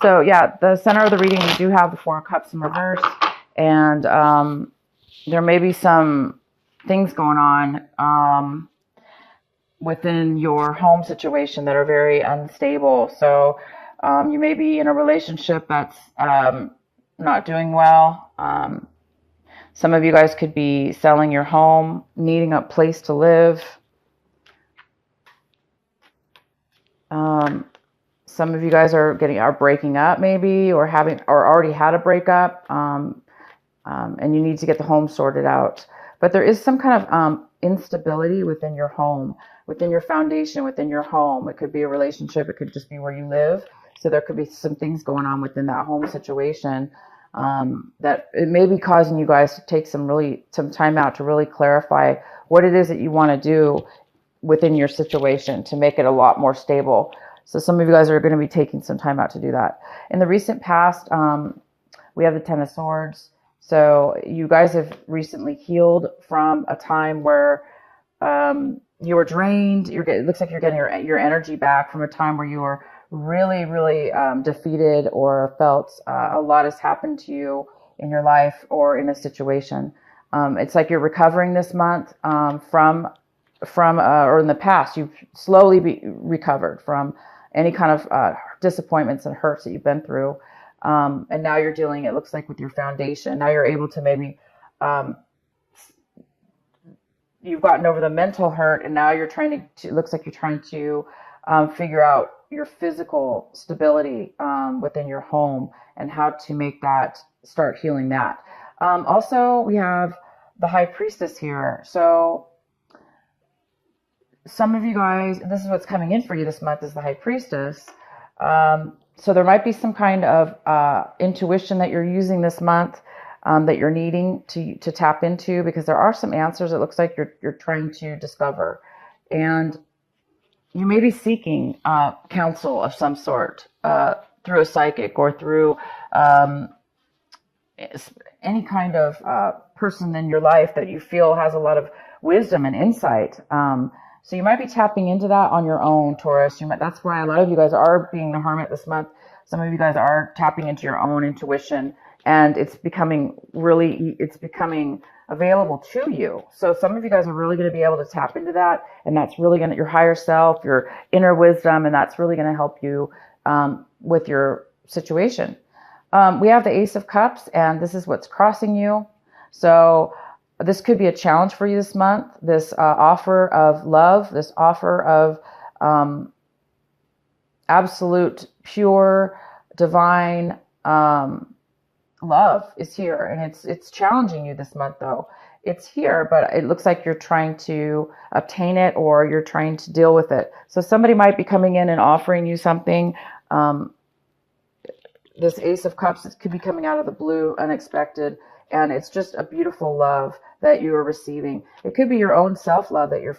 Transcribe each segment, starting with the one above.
So yeah, the center of the reading, we do have the Four of Cups in reverse, and there may be some things going on within your home situation that are very unstable. So you may be in a relationship that's not doing well. Some of you guys could be selling your home, needing a place to live. Some of you guys are breaking up maybe, or already had a breakup, and you need to get the home sorted out. But there is some kind of instability within your home, within your foundation, within your home. It could be a relationship. It could just be where you live. So there could be some things going on within that home situation that it may be causing you guys to take some time out to really clarify what it is that you want to do within your situation to make it a lot more stable. So some of you guys are going to be taking some time out to do that. In the recent past, we have the Ten of Swords. So you guys have recently healed from a time where you were drained. It looks like you're getting your energy back from a time where you were really, really defeated, or felt a lot has happened to you in your life or in a situation. It's like you're recovering this month from or in the past, you've slowly recovered from any kind of disappointments and hurts that you've been through. And now you're dealing, it looks like, with your foundation. Now you're able to maybe, you've gotten over the mental hurt, and now you're trying to it looks like you're trying to figure out your physical stability within your home and how to make that, start healing that. Also, we have the High Priestess here. So some of you guys, this is what's coming in for you this month, is the High Priestess. So there might be some kind of intuition that you're using this month that you're needing to tap into, because there are some answers it looks like you're trying to discover. And you may be seeking counsel of some sort through a psychic, or through any kind of person in your life that you feel has a lot of wisdom and insight. So you might be tapping into that on your own, Taurus. That's why a lot of you guys are being the Hermit this month. Some of you guys are tapping into your own intuition, and it's becoming available to you. So some of you guys are really going to be able to tap into that, and that's really going to, your higher self, your inner wisdom, and that's really going to help you with your situation. We have the Ace of Cups, and this is what's crossing you. So this could be a challenge for you this month. This offer of love, this offer of absolute, pure, divine love is here, and it's challenging you this month, though. It's here, but it looks like you're trying to obtain it, or you're trying to deal with it. So somebody might be coming in and offering you something. This Ace of Cups, it could be coming out of the blue, unexpected, and it's just a beautiful love that you are receiving. It could be your own self-love that you're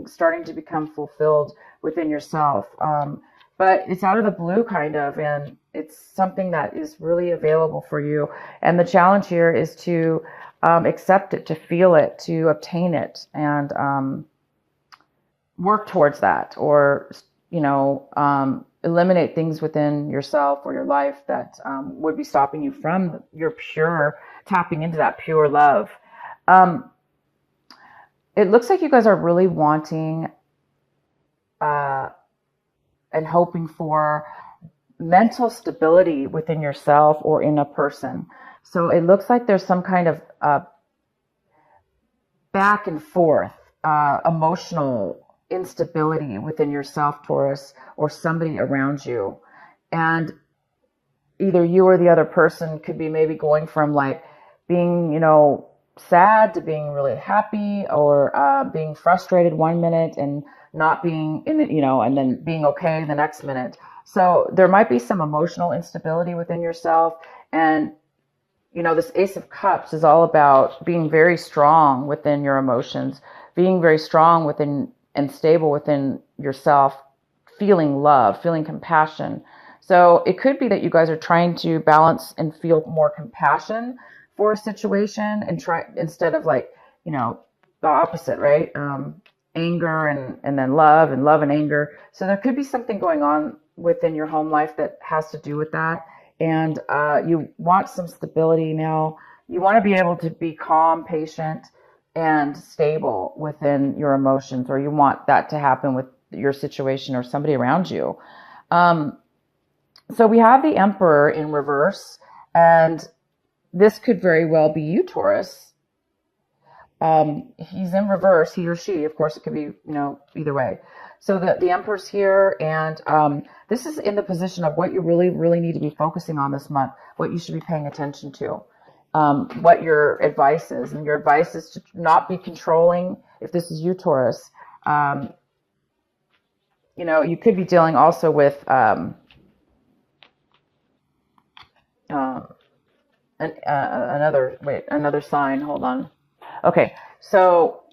starting to become fulfilled within yourself. But it's out of the blue, kind of, and it's something that is really available for you. And the challenge here is to accept it, to feel it, to obtain it, and work towards that, or eliminate things within yourself or your life that would be stopping you from your pure tapping into that pure love. It looks like you guys are really wanting and hoping for mental stability within yourself or in a person. So it looks like there's some kind of back and forth emotional instability within yourself, Taurus, or somebody around you. And either you or the other person could be maybe going from like being, sad to being really happy, or being frustrated one minute and not being in it, and then being okay the next minute. So there might be some emotional instability within yourself. And, this Ace of Cups is all about being very strong within your emotions, being very strong within and stable within yourself, feeling love, feeling compassion. So it could be that you guys are trying to balance and feel more compassion for a situation, and try, instead of the opposite, right? Anger and then love and anger. So there could be something going on within your home life that has to do with that. And you want some stability now. You want to be able to be calm, patient, and stable within your emotions, or you want that to happen with your situation or somebody around you. So we have the Emperor in reverse, and this could very well be you, Taurus. He's in reverse, he or she. Of course, it could be, either way. So the Emperor's here, and this is in the position of what you really, really need to be focusing on this month, what you should be paying attention to, what your advice is. And your advice is to not be controlling. If this is you, Taurus, you could be dealing also with another sign. Hold on. Okay, so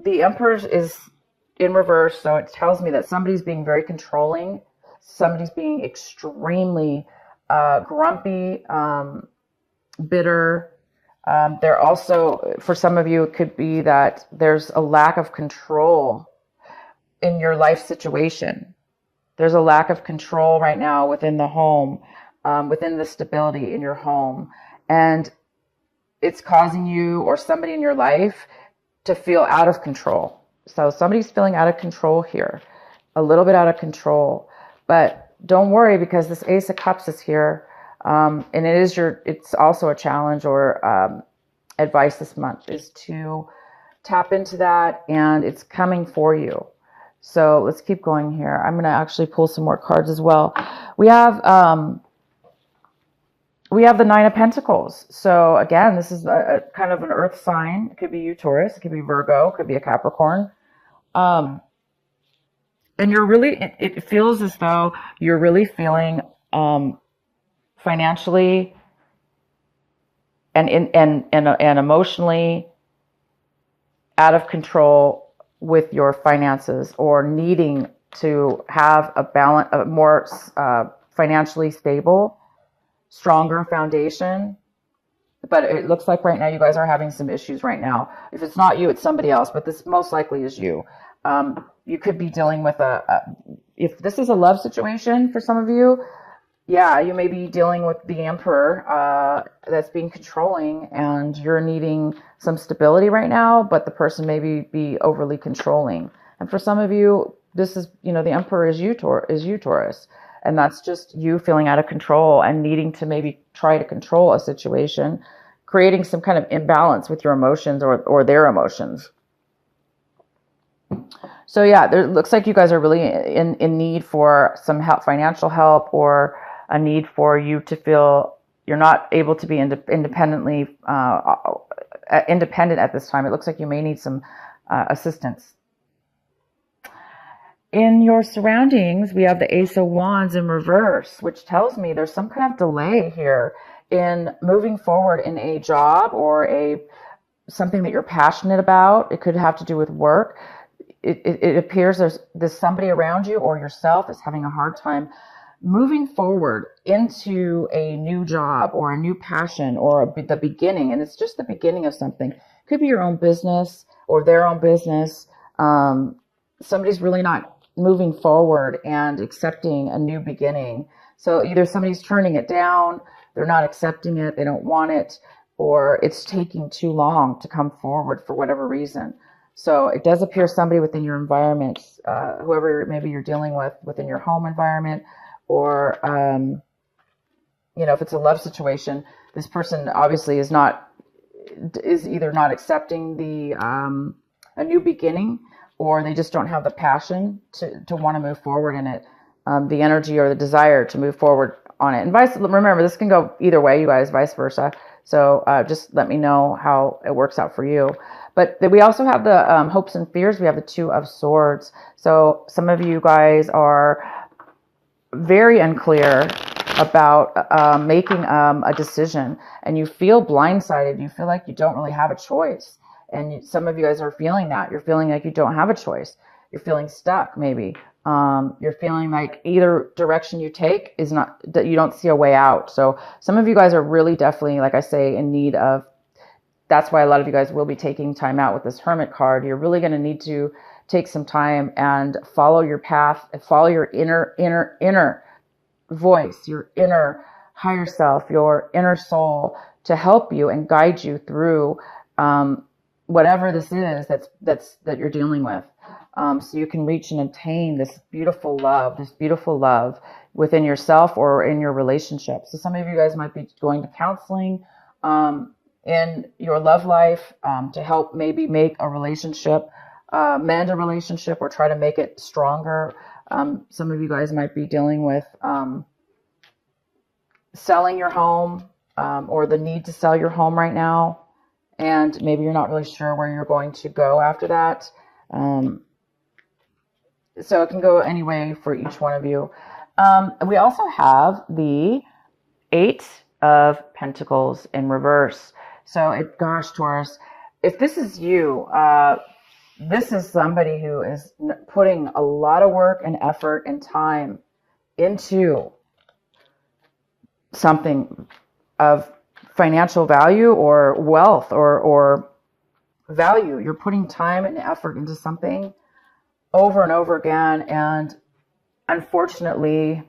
the Emperor is in reverse, so it tells me that somebody's being very controlling. Somebody's being extremely grumpy, bitter. They're also, for some of you, it could be that there's a lack of control in your life situation. There's a lack of control right now within the home, within the stability in your home. And it's causing you or somebody in your life to feel out of control. So somebody's feeling out of control here, a little bit out of control. But don't worry, because this Ace of Cups is here. And it's also a challenge or advice this month is to tap into that, and it's coming for you. So let's keep going here. I'm going to actually pull some more cards as well. We have the Nine of Pentacles. So again, this is a kind of an earth sign. It could be you, Taurus. It could be Virgo. It could be a Capricorn. And you're really, it feels as though you're really feeling financially and emotionally out of control with your finances, or needing to have a more financially stable, stronger foundation. But it looks like right now you guys are having some issues right now. If it's not you, it's somebody else, but this most likely is you. You could be dealing with if this is a love situation for some of you, yeah, you may be dealing with the Emperor that's being controlling, and you're needing some stability right now, but the person may be overly controlling. And for some of you, this is, the Emperor is you, Taurus. And that's just you feeling out of control and needing to maybe try to control a situation, creating some kind of imbalance with your emotions or their emotions. So yeah, it looks like you guys are really in need for some help, financial help, or a need for you to feel you're not able to be independent at this time. It looks like you may need some assistance. In your surroundings, we have the Ace of Wands in reverse, which tells me there's some kind of delay here in moving forward in a job or something that you're passionate about. It could have to do with work. It appears there's somebody around you or yourself is having a hard time moving forward into a new job or a new passion or the beginning. And it's just the beginning of something. It could be your own business or their own business. Somebody's really not moving forward and accepting a new beginning. So either somebody's turning it down, they're not accepting it, they don't want it, or it's taking too long to come forward for whatever reason. So it does appear somebody within your environment, whoever maybe you're dealing with within your home environment, or if it's a love situation, this person obviously is either not accepting a new beginning, or they just don't have the passion to want to move forward in it, the energy or the desire to move forward on it. And remember, this can go either way, you guys, vice versa. So just let me know how it works out for you. But we also have the hopes and fears. We have the Two of Swords. So some of you guys are very unclear about making a decision, and you feel blindsided. You feel like you don't really have a choice. And some of you guys are feeling that. You're feeling like you don't have a choice. You're feeling stuck, maybe. You're feeling like either direction you take is not, that you don't see a way out. So some of you guys are really definitely, like I say, in need of, that's why a lot of you guys will be taking time out with this Hermit card. You're really going to need to take some time and follow your path and follow your inner voice, your inner higher self, your inner soul, to help you and guide you through whatever this is that you're dealing with, so you can reach and attain this beautiful love within yourself or in your relationship. So some of you guys might be going to counseling in your love life to help maybe make a relationship, mend a relationship, or try to make it stronger. Some of you guys might be dealing with selling your home, or the need to sell your home right now, and maybe you're not really sure where you're going to go after that. So it can go any way for each one of you. We also have the 8 of Pentacles in reverse. So gosh, Taurus, if this is you, this is somebody who is putting a lot of work and effort and time into something of financial value or wealth or value. You're putting time and effort into something over and over again, and unfortunately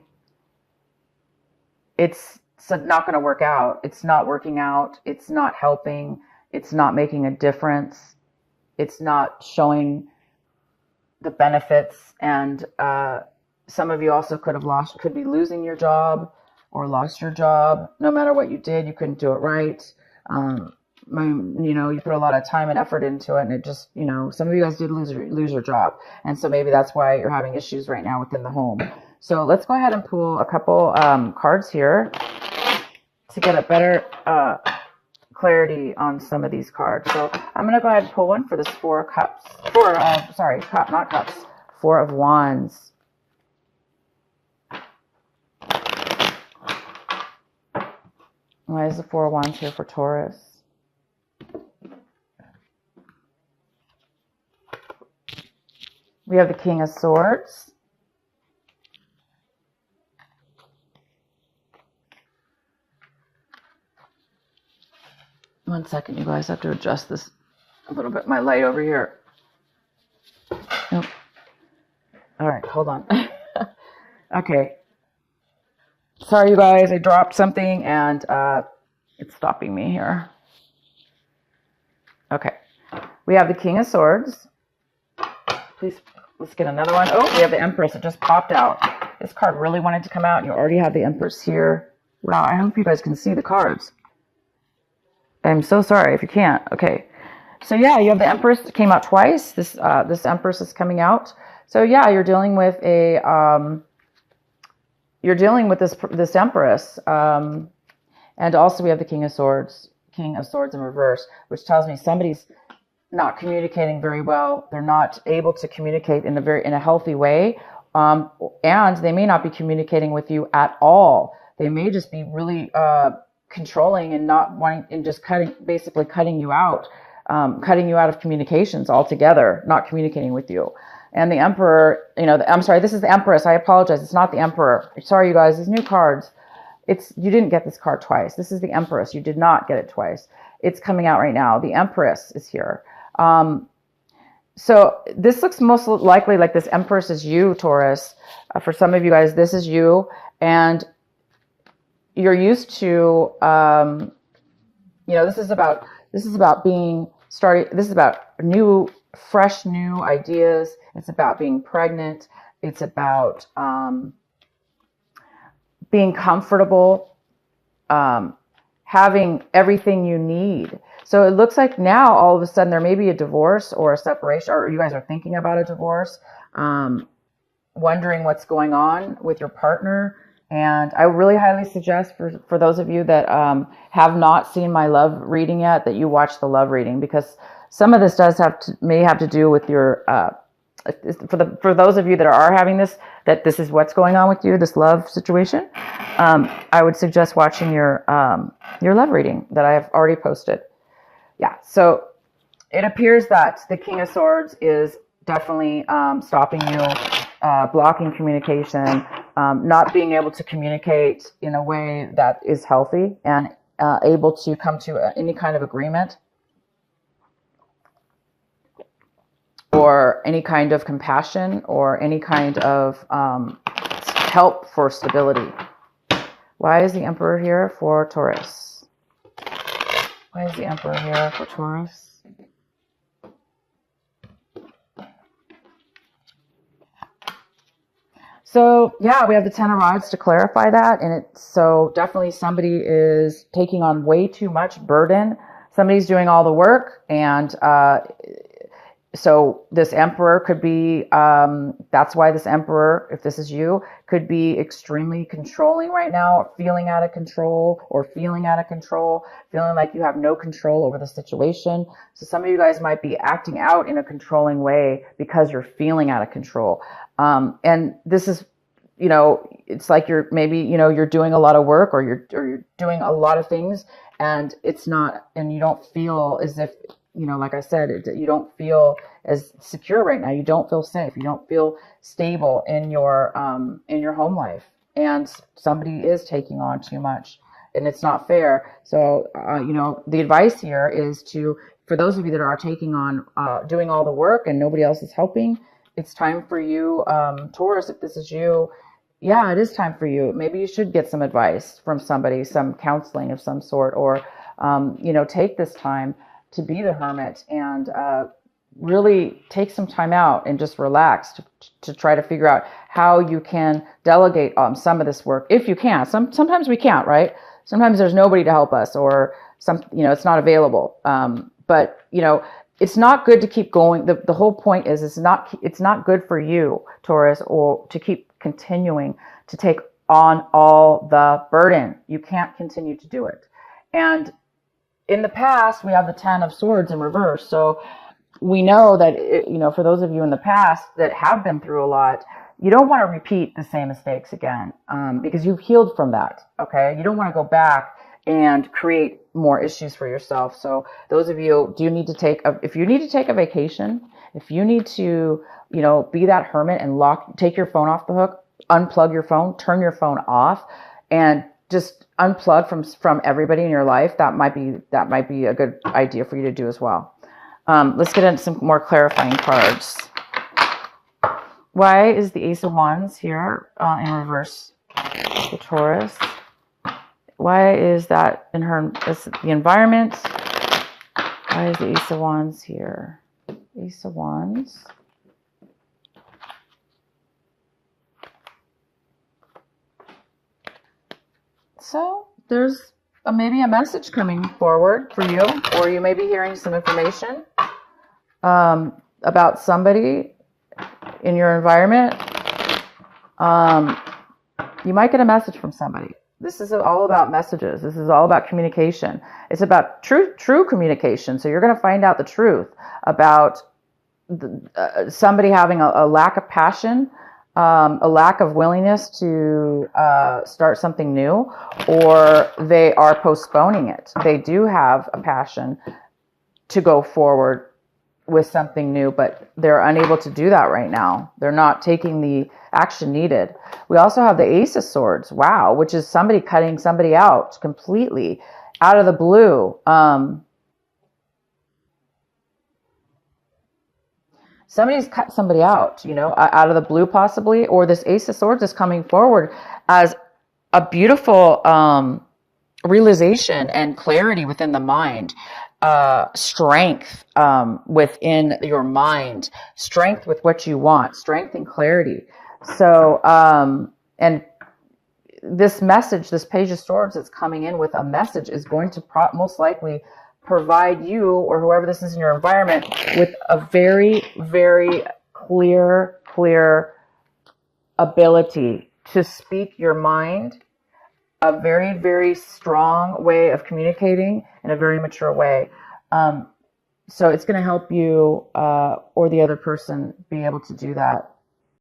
it's not going to work out. It's not working out. It's not helping. It's not making a difference. It's not showing the benefits. And some of you also could be losing your job or lost your job. No matter what you did, you couldn't do it right. You put a lot of time and effort into it, and it just, some of you guys did lose your job. And so maybe that's why you're having issues right now within the home. So let's go ahead and pull a couple cards here to get a better clarity on some of these cards. So I'm going to go ahead and pull one for this Four of Wands. Why is the Four of Wands here for Taurus? We have the King of Swords. One second, you guys. I have to adjust this a little bit. My light over here. Nope. All right, hold on. Okay. Sorry, you guys. I dropped something and it's stopping me here. Okay. We have the King of Swords. Please, let's get another one. Oh, we have the Empress. It just popped out. This card really wanted to come out, and you already have the Empress here. Wow, I hope you guys can see the cards. I'm so sorry if you can't. Okay. So yeah, you have the Empress. It came out twice. This Empress is coming out. So yeah, you're dealing with this Empress. And also we have the King of Swords in reverse, which tells me somebody's not communicating very well. They're not able to communicate in a healthy way. And they may not be communicating with you at all. They may just be really controlling and not wanting, and just cutting you out of communications altogether, not communicating with you. And the Emperor, I'm sorry, this is the Empress. I apologize. It's not the Emperor. Sorry, you guys, these new cards. You didn't get this card twice. This is the Empress. You did not get it twice. It's coming out right now. The Empress is here. So this looks most likely like this Empress is you, Taurus. For some of you guys, this is you, and you're used to, this is about fresh new ideas. It's about being pregnant. It's about being comfortable, having everything you need. So it looks like now all of a sudden there may be a divorce or a separation, or you guys are thinking about a divorce, wondering what's going on with your partner. And I really highly suggest for those of you that have not seen my love reading yet, that you watch the love reading, because some of this may have to do with your for those of you that are having this is what's going on with you, this love situation. I would suggest watching your love reading that I have already posted. Yeah, so it appears that the King of Swords is definitely stopping you, blocking communication, not being able to communicate in a way that is healthy and able to come to any kind of agreement. or any kind of compassion or any kind of help for stability. Why is the Emperor here for Taurus? Why is the Emperor here for Taurus? So yeah, we have the Ten of Rods to clarify that, and it's so definitely somebody is taking on way too much burden. Somebody's doing all the work, and so this Emperor could be, that's why this Emperor, if this is you, could be extremely controlling right now, feeling out of control, feeling like you have no control over the situation. So some of you guys might be acting out in a controlling way because you're feeling out of control. And this is, it's like you're maybe, you're doing a lot of work or you're doing a lot of things, and it's not, and you don't feel as if, like I said, you don't feel as secure right now. You don't feel safe. You don't feel stable in your home life. And somebody is taking on too much, and it's not fair. So, the advice here is for those of you that are taking on, doing all the work and nobody else is helping, it's time for you, Taurus, if this is you. Yeah, it is time for you. Maybe you should get some advice from somebody, some counseling of some sort, or, take this time to be the hermit and really take some time out and just relax to try to figure out how you can delegate some of this work, if you can. Sometimes we can't, right? Sometimes there's nobody to help us, or it's not available. But it's not good to keep going. The whole point is it's not good for you, Taurus, or to keep continuing to take on all the burden. You can't continue to do it. And in the past, we have the Ten of Swords in reverse. So we know that, for those of you in the past that have been through a lot, you don't want to repeat the same mistakes again, because you've healed from that. Okay. You don't want to go back and create more issues for yourself. So those of you, if you need to take a vacation, if you need to, be that hermit and take your phone off the hook, unplug your phone, turn your phone off, and just unplug from everybody in your life, that might be a good idea for you to do as well. Let's get into some more clarifying cards. Why is the Ace of Wands here in reverse for Taurus? Why is that in the environment? Why is the Ace of Wands here? Ace of Wands. So there's maybe a message coming forward for you, or you may be hearing some information about somebody in your environment. You might get a message from somebody. This is all about messages. This is all about communication. It's about true communication. So you're going to find out the truth about somebody having a lack of passion, a lack of willingness to start something new, or they are postponing it. They do have a passion to go forward with something new, but they're unable to do that right now. They're not taking the action needed. We also have the Ace of Swords, wow, which is somebody cutting somebody out completely out of the blue. Somebody's cut somebody out, out of the blue possibly, or this Ace of Swords is coming forward as a beautiful realization and clarity within the mind. Strength within your mind, strength with what you want, strength and clarity. So, and this message, this Page of Swords that's coming in with a message is going to most likely provide you, or whoever this is in your environment, with a very, very clear ability to speak your mind, a very, very strong way of communicating in a very mature way. So it's going to help you or the other person be able to do that.